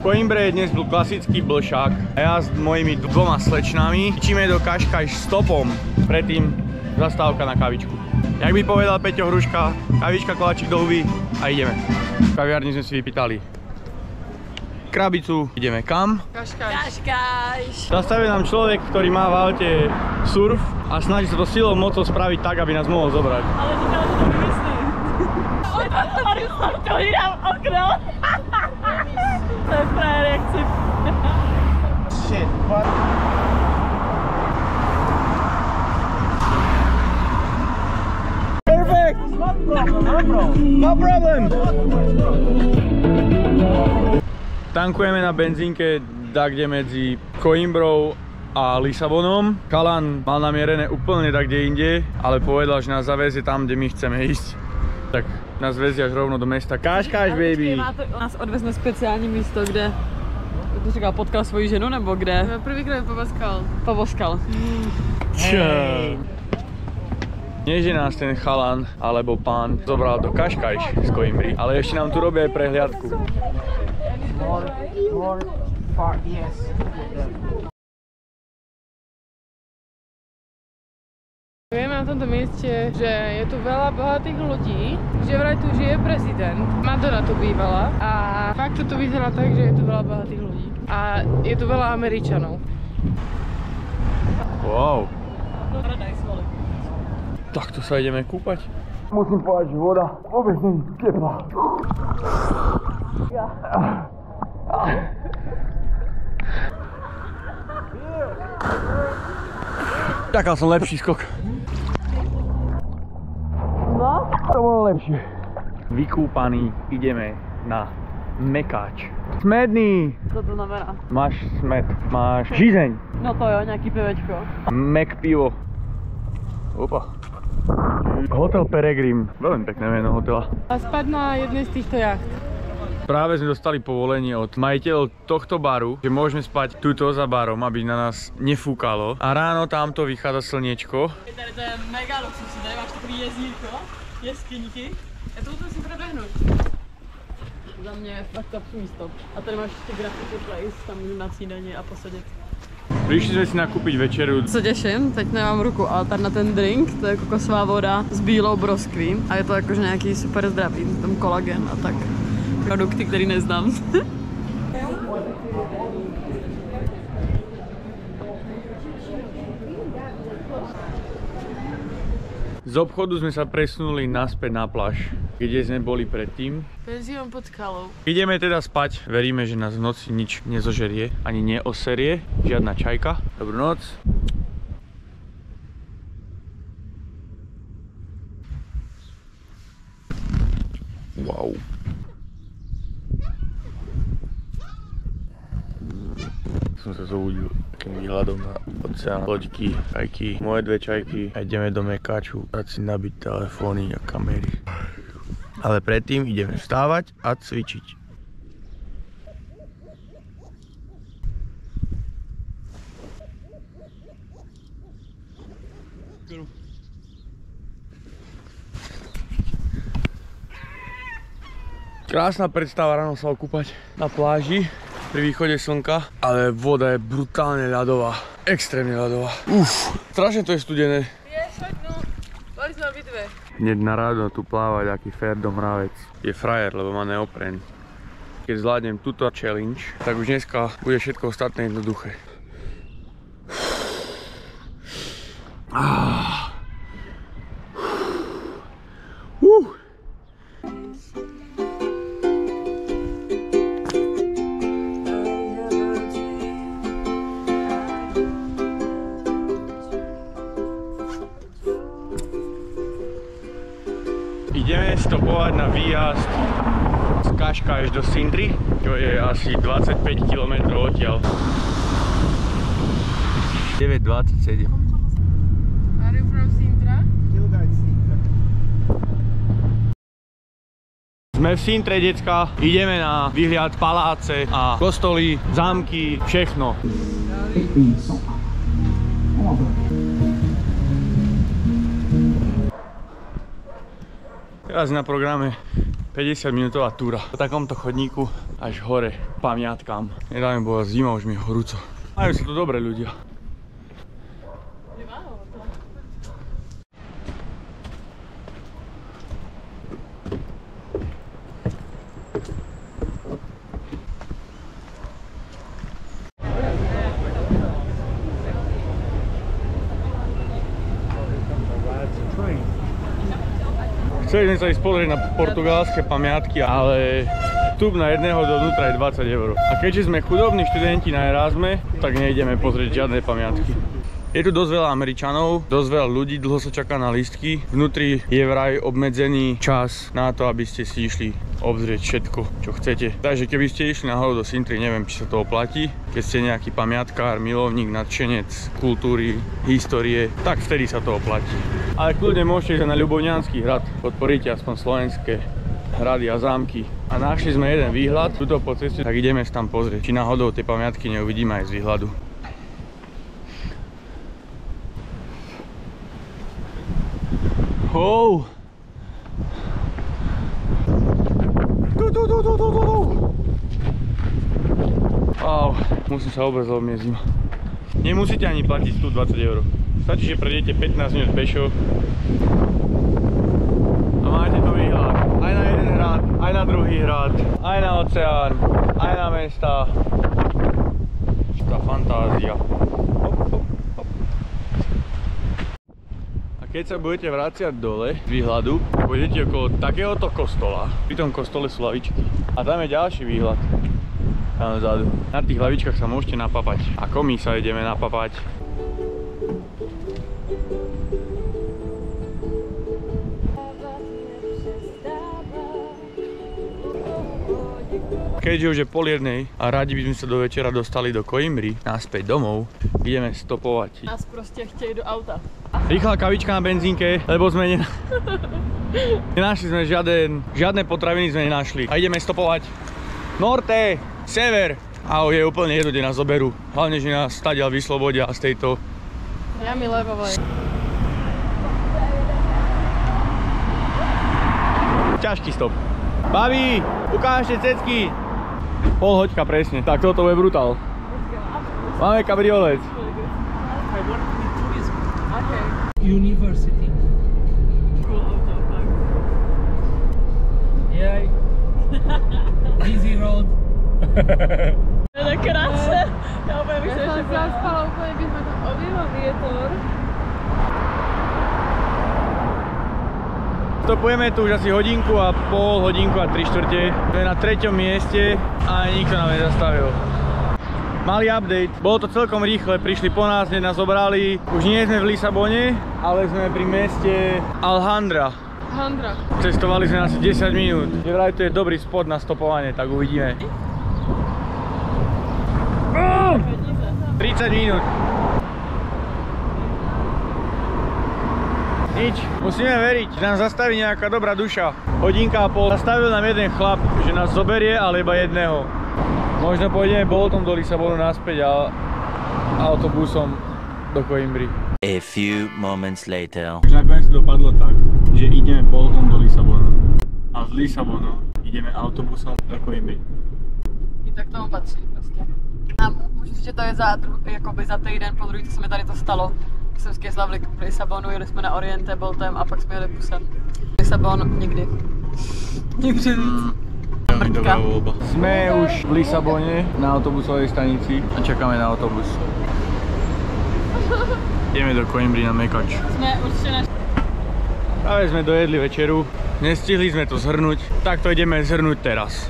Coimbre dnes bol klasický blšák a ja s mojimi dvoma slečnami ičíme do Kaškaj stopom, predtým zastávka na kavičku. Jak by povedal Peťo Hruška, kavička, koláčik do huby a ideme. V kaviarni sme si vypýtali krabicu, ideme kam? Kaškaj. Zastavil nám človek, ktorý má v aute surf a snaží sa to silou mocou spraviť tak, aby nás mohol zobrať. Ale to nemyslím. Otvírám okno. To je frajer, jak si... Shit, what? Perfect! No problem! Tankujeme na benzínke kde medzi Coimbrou a Lisabonom. Chalan mal namierené úplne tak kde inde, ale povedal, že nás zavezie tam, kde my chceme ísť. Tak nás vezie až rovno do mesta. Kaškaj, baby! Nás odvezme speciální místo, kde... Jak to říkal, potkal svoji ženu, nebo kde? Prvýkrát poboskal. Poboskal. Hey. Nie, že nás ten chalan alebo pán zobral do Kaškaj z Coimbry, ale ešte nám tu robia aj prehliadku. Vieme na tomto mieste, že je tu veľa bohatých ľudí, že vraj tu žije prezident. Madonna tu bývala a fakt to tu vyzerá tak, že je tu veľa bohatých ľudí. A je tu veľa Američanov. Wow. Takto sa ideme kúpať. Musím povedať, že voda vôbec nie je teplá. Čakal som lepší skok. No? To bolo lepšie. Vykúpaný ideme na mekáč. Smedný! Co to znamená? Máš smed, máš žízeň. No to jo, nejaký pivečko. Mek pivo. Opa. Hotel Peregrim. Veľmi pekné meno hotela. A spať na jednej z týchto jacht. Práve sme dostali povolenie od majiteľov tohto baru, že môžeme spať tuto za barom, aby na nás nefúkalo. A ráno tamto vychádza slniečko. Tady to je mega luxus, tady máš takový jezírko, jeskyňky. A to musím proběhnout. Za mě je fakt top místo. A tady máš ještě graffiti place, tam můžu na snídaně a posadit. Prišli sme si nakúpiť večeru. Se těším, teď nemám ruku, ale tady na ten drink, to je kokosová voda s bílou broskví. A je to jakože nějaký super zdravý, tam kolagen a tak. Produkty, který neznám. Z obchodu sme sa presunuli naspäť na pláž, kde sme boli predtým. Penzión pod skalou. Ideme teda spať. Veríme, že nás v noci nič nezožerie, ani neoserie. Žiadna čajka. Dobrú noc. Wow. Som sa zobudil takým výhľadom na oceán, loďky, čajky, moje dve čajky a ideme do mekáču dať si nabiť telefóny a kamery. Ale predtým ideme vstávať a cvičiť. Krásna predstava ráno sa okúpať na pláži pri východe slnka, ale voda je brutálne ľadová, extrémne ľadová. Strašne to je studené. Je, však no, mali sme obidve. Hneď na ráno tu plávať, aký Ferdo Mravec. Je frajer, lebo má neopren. Keď zvládnem túto challenge, tak už dneska bude všetko ostatné jednoduché. Ideme stopovať na výjazd z Kaškaj do Sintry, čo je asi 25 km odtiaľ. 9:27. Are you from Sintra? Sme v Sintre, decka. Ideme na výhľad paláce a kostoly, zámky, všechno. Teraz na programe 50-minútová túra po takomto chodníku až hore pamiatkám. Nedávno bola zima, už mi je horúco. Majú sa tu dobré ľudia. train. Chceli sme sa ísť pozrieť na portugalské pamiatky, ale vstup na jedného dovnútra je 20 €. A keďže sme chudobní študenti na Erasme, tak nejdeme pozrieť žiadne pamiatky. Je tu dosť veľa Američanov, dosť veľa ľudí, dlho sa čaká na lístky. Vnútri je vraj obmedzený čas na to, aby ste si išli obzrieť všetko, čo chcete. Takže keby ste išli náhodou do Sintry, neviem, či sa to oplatí. Keď ste nejaký pamiatkár, milovník, nadšenec kultúry, histórie, tak vtedy sa to oplatí. Ale kľudne môžete ísť na Ľubovňanský hrad, podporíte aspoň slovenské hrady a zámky. A našli sme jeden výhľad, tuto po ceste, tak ideme sa tam pozrieť, či náhodou tie pamiatky neuvidíme aj z výhľadu. Oh. Wow, musím sa obrať, lebo mi je zima. Nemusíte ani platiť tu 20 €. Stačí, že prejdete 15 minút pešo a máte tu výhľad aj na jeden hrad, aj na druhý hrad, aj na oceán, aj na mesta. Tá fantázia. Keď sa budete vráciať dole z výhľadu, pôjdete okolo takéhoto kostola. Pri tom kostole sú lavičky. A tam je ďalší výhľad. Tam vzadu. Na tých lavičkách sa môžete napapať. Ako my sa ideme napapať. Keďže už je 12:30 a radi by sme sa do večera dostali do Coimbry, naspäť domov, ideme stopovať. Nás proste chtějí do auta. Rýchla kavička na benzínke, lebo sme nenašli sme žiadne potraviny sme nenašli. A ideme stopovať norte, sever. A je úplne jedno, kde nás zoberú. Hlavne, že nás stadiaľ vyslobodia z tejto... Ja mi levo vlej. Ťažký stop. Babi, ukážte cecky. Pol hoďka presne. Tak toto bude brutál. Máme kabriolet. University. Cool auto, tak. Yeah. Easy road. To je krásne. Ja úplne Ja myslím, som že zaspala úplne, keď ma tam objevil vietor. Stopujeme tu už asi hodinku a pol, hodinku a 3/4. Sme na 3. mieste a nikto nám nezastavil. Malý update, bolo to celkom rýchle, prišli po nás, hneď nás zobrali. Už nie sme v Lisabone, ale sme pri meste Alhandra. Cestovali sme asi 10 minút. Vraj to je dobrý spot na stopovanie, tak uvidíme. 30 minút. Nič, musíme veriť, že nám zastaví nejaká dobrá duša. Hodinka a pol. Zastavil nám jeden chlap, že nás zoberie, ale iba jedného. Možno pôjdeme Boltom do Lisabonu naspäť a autobusom do Coimbry. A few moments later. Nakoniec to dopadlo tak, že ideme Boltom do Lisabonu. A z Lisabonu ideme autobusom do Coimbry. I tak tomu patří prostě. A můžu říct, že to je za týden po druhý, co se mi tady to stalo. Jsme skyslali v Lisabonu, jeli jsme na Oriente Boltem a pak jsme jeli busem. Lisabon nikdy. Nikdy víc. Veľmi dobrá voľba. Sme už v Lisabone na autobusovej stanici a čakáme na autobus. Ideme do Coimbry na mekač. Jsme určitě na... Práve sme dojedli večeru, nestihli sme to zhrnúť, tak to ideme zhrnúť teraz.